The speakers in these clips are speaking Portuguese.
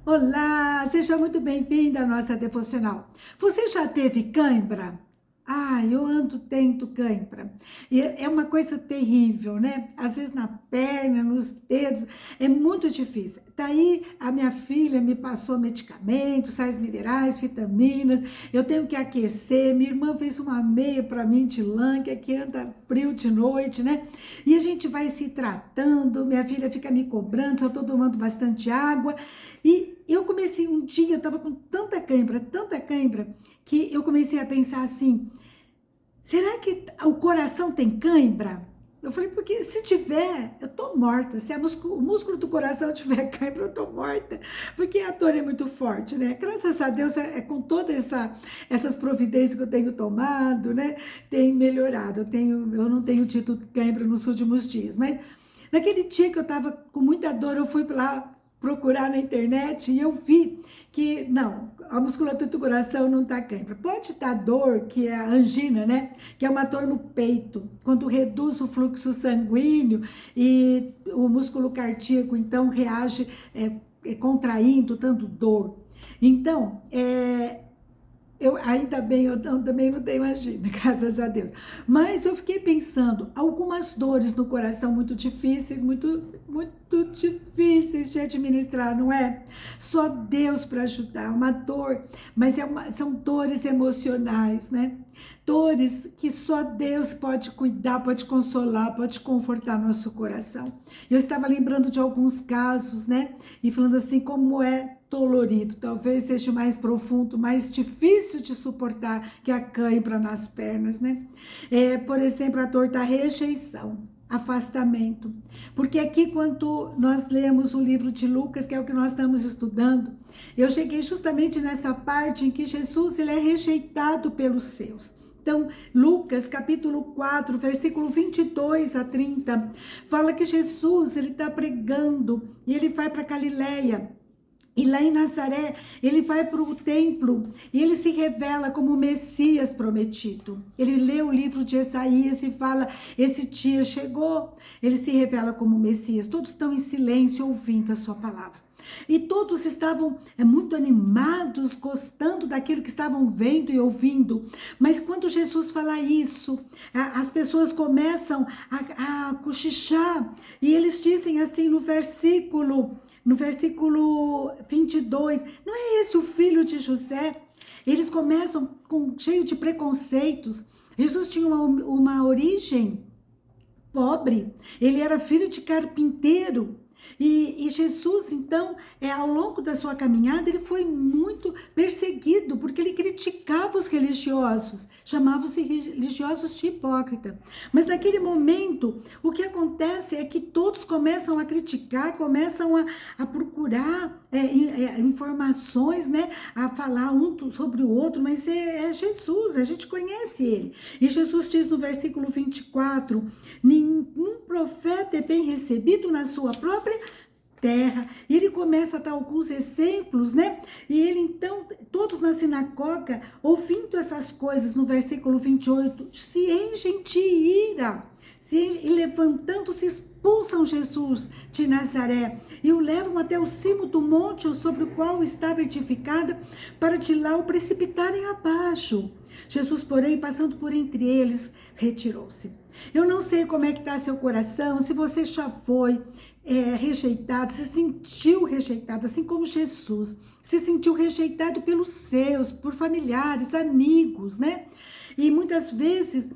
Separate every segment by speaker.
Speaker 1: Olá, seja muito bem-vinda à nossa devocional. Você já teve cãibra? Eu ando tendo cãibra. E é uma coisa terrível, né? Às vezes na perna, nos dedos, é muito difícil. Daí a minha filha me passou medicamentos, sais minerais, vitaminas. Eu tenho que aquecer. Minha irmã fez uma meia para mim de lã, que aqui anda frio de noite, né? E a gente vai se tratando. Minha filha fica me cobrando, só estou tomando bastante água. E eu comecei um dia, eu estava com tanta cãibra, que eu comecei a pensar assim: será que o coração tem cãibra? Eu falei, porque se tiver, eu tô morta. Se o músculo do coração tiver cãibra, eu tô morta. Porque a dor é muito forte, né? Graças a Deus, com todas essas providências que eu tenho tomado, né? Tem melhorado. Eu não tenho tido cãibra nos últimos dias. Mas naquele dia que eu tava com muita dor, eu fui lá procurar na internet e eu vi que, não, a musculatura do coração não está cãibra. Pode estar dor, que é a angina, né? Que é uma dor no peito, quando reduz o fluxo sanguíneo e o músculo cardíaco, então, reage contraindo, dando dor. Então, ainda bem, também não tenho angina, graças a Deus. Mas eu fiquei pensando, algumas dores no coração muito difíceis, muito difíceis de administrar, não é? Só Deus para ajudar, uma dor, mas são dores emocionais, né? Dores que só Deus pode cuidar, pode consolar, pode confortar nosso coração. Eu estava lembrando de alguns casos, né? E falando assim, como é dolorido, talvez seja mais profundo, mais difícil de suportar que a cãibra nas pernas, né? Por exemplo, a dor da rejeição, afastamento. Porque aqui, quando nós lemos o livro de Lucas, que é o que nós estamos estudando, eu cheguei justamente nessa parte em que Jesus ele é rejeitado pelos seus. Então, Lucas, capítulo 4, versículo 22 a 30, fala que Jesus, ele está pregando e ele vai para Galileia. E lá em Nazaré, ele vai para o templo e ele se revela como o Messias prometido. Ele lê o livro de Isaías e fala, esse dia chegou. Ele se revela como o Messias. Todos estão em silêncio ouvindo a sua palavra. E todos estavam muito animados, gostando daquilo que estavam vendo e ouvindo. Mas quando Jesus fala isso, as pessoas começam a cochichar. E eles dizem assim no versículo 22, não é esse o filho de José? Eles começam cheio de preconceitos. Jesus tinha uma origem pobre, ele era filho de carpinteiro. E Jesus, então, ao longo da sua caminhada, ele foi muito perseguido, porque ele criticava os religiosos, chamava os religiosos de hipócrita. Mas naquele momento, o que acontece é que todos começam a criticar, começam a procurar informações, né? A falar um sobre o outro, mas é Jesus, a gente conhece ele. E Jesus diz no versículo 24, nenhum profeta é bem recebido na sua própria terra. E ele começa a dar alguns exemplos, né? E ele então, todos na sinagoga, ouvindo essas coisas, no versículo 28, se enchem de ira, e levantando-se, expulsam Jesus de Nazaré e o levam até o cimo do monte sobre o qual estava edificada, para de lá o precipitarem abaixo. Jesus, porém, passando por entre eles, retirou-se. Eu não sei como é que está seu coração, se você já foi rejeitado, se sentiu rejeitado, assim como Jesus se sentiu rejeitado pelos seus, por familiares, amigos, né? E muitas vezes,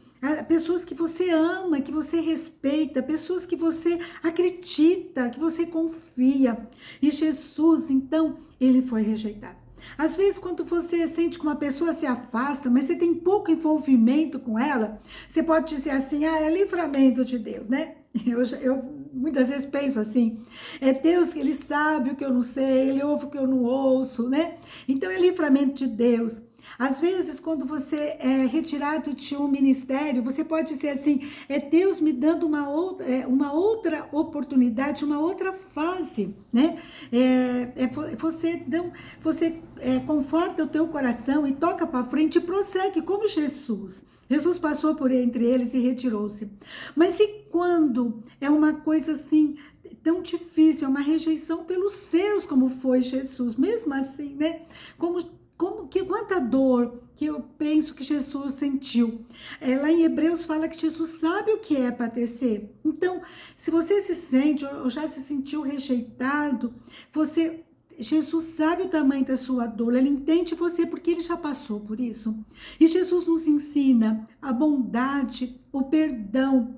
Speaker 1: pessoas que você ama, que você respeita, pessoas que você acredita, que você confia. E Jesus, então, ele foi rejeitado. Às vezes, quando você sente que uma pessoa se afasta, mas você tem pouco envolvimento com ela, você pode dizer assim, é livramento de Deus, né? Eu muitas vezes penso assim, é Deus que ele sabe o que eu não sei, ele ouve o que eu não ouço, né? Então é livramento de Deus. Às vezes, quando você é retirado de um ministério, você pode dizer assim, é Deus me dando uma outra oportunidade, uma outra fase, né? Você conforta o teu coração e toca para frente e prossegue, como Jesus. Jesus passou por entre eles e retirou-se. Mas e quando é uma coisa assim, tão difícil, é uma rejeição pelos seus, como foi Jesus. Mesmo assim, né? Quanta dor que eu penso que Jesus sentiu. Lá em Hebreus fala que Jesus sabe o que é padecer. Então, se você se sente ou já se sentiu rejeitado, Jesus sabe o tamanho da sua dor, ele entende você porque ele já passou por isso. E Jesus nos ensina a bondade, o perdão.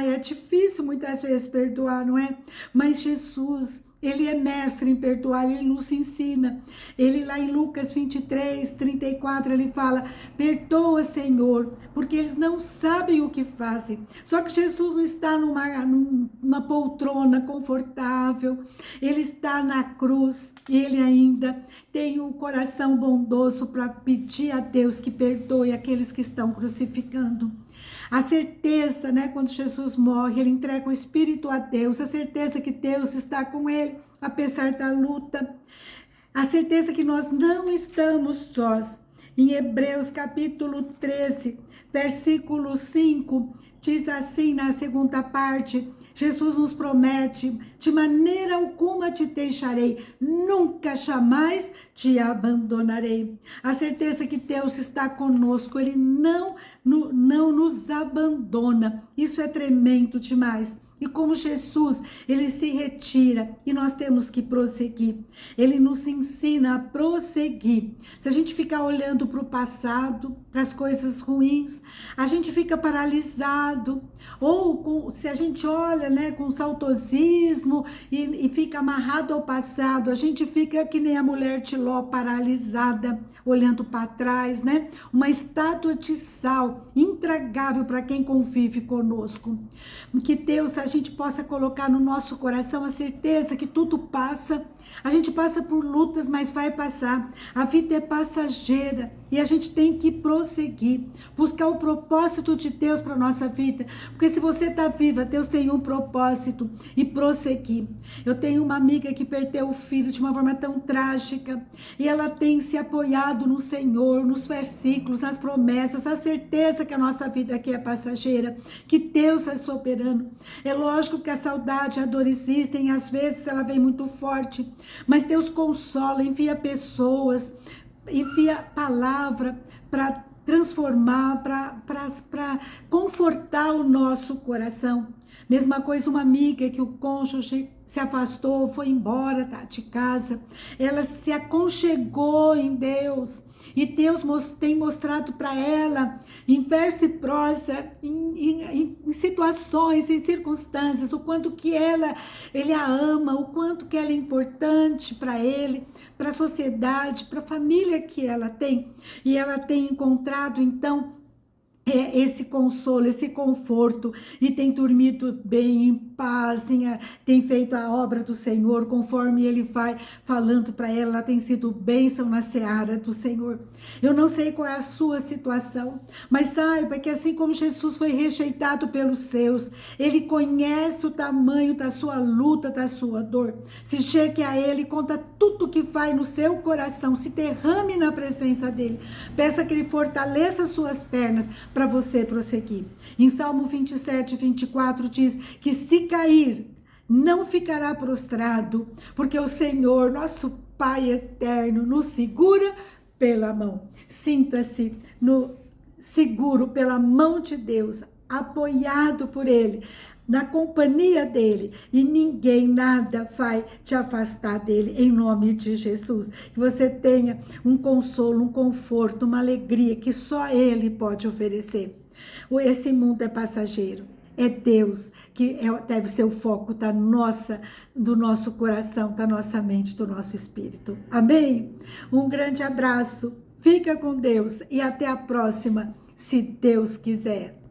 Speaker 1: É difícil muitas vezes perdoar, não é? Mas Jesus, ele é mestre em perdoar, ele nos ensina. Ele lá em Lucas 23, 34, ele fala: perdoa, Senhor, porque eles não sabem o que fazem. Só que Jesus não está numa poltrona confortável, ele está na cruz e ele ainda tem um coração bondoso para pedir a Deus que perdoe aqueles que estão crucificando. A certeza, né, quando Jesus morre, ele entrega o Espírito a Deus, a certeza que Deus está com ele, apesar da luta, a certeza que nós não estamos sós. Em Hebreus capítulo 13, versículo 5, diz assim na segunda parte: Jesus nos promete: de maneira alguma te deixarei, nunca jamais te abandonarei. A certeza que Deus está conosco, ele não nos abandona. Isso é tremendo demais. E como Jesus, ele se retira e nós temos que prosseguir. Ele nos ensina a prosseguir. Se a gente ficar olhando para o passado, para as coisas ruins, a gente fica paralisado. Ou se a gente olha, né, com saudosismo e fica amarrado ao passado, a gente fica que nem a mulher de Ló, paralisada, olhando para trás, né? Uma estátua de sal, intragável para quem convive conosco. Que Deus, a gente possa colocar no nosso coração a certeza que tudo passa. A gente passa por lutas, mas vai passar. A vida é passageira e a gente tem que prosseguir, buscar o propósito de Deus para a nossa vida. Porque se você está viva, Deus tem um propósito, e prosseguir. Eu tenho uma amiga que perdeu o filho de uma forma tão trágica e ela tem se apoiado no Senhor, nos versículos, nas promessas, a certeza que a nossa vida aqui é passageira, que Deus é soberano. É lógico que a saudade, a dor existem, às vezes ela vem muito forte, mas Deus consola, envia pessoas, envia palavra para transformar, para confortar o nosso coração. Mesma coisa, uma amiga que o cônjuge se afastou, foi embora, tá, de casa, ela se aconchegou em Deus. E Deus tem mostrado para ela, em verso e prosa, em situações, em circunstâncias, o quanto que ele a ama, o quanto que ela é importante para ele, para a sociedade, para a família que ela tem. E ela tem encontrado, então, esse consolo, esse conforto, e tem dormido bem, em paz, tem feito a obra do Senhor, conforme ele vai falando para ela tem sido bênção na seara do Senhor. Eu não sei qual é a sua situação, mas saiba que assim como Jesus foi rejeitado pelos seus, ele conhece o tamanho da sua luta, da sua dor. Se chegue a ele, conta tudo que vai no seu coração, se derrame na presença dele, peça que ele fortaleça suas pernas, para você prosseguir. Em Salmo 27, 24 diz que se cair, não ficará prostrado, porque o Senhor, nosso Pai eterno, nos segura pela mão. Sinta-se seguro pela mão de Deus, apoiado por Ele, na companhia dele, e ninguém, nada vai te afastar dele, em nome de Jesus. Que você tenha um consolo, um conforto, uma alegria que só ele pode oferecer. Esse mundo é passageiro. É Deus que deve ser o foco do nosso coração, da nossa mente, do nosso espírito. Amém? Um grande abraço, fica com Deus e até a próxima, se Deus quiser.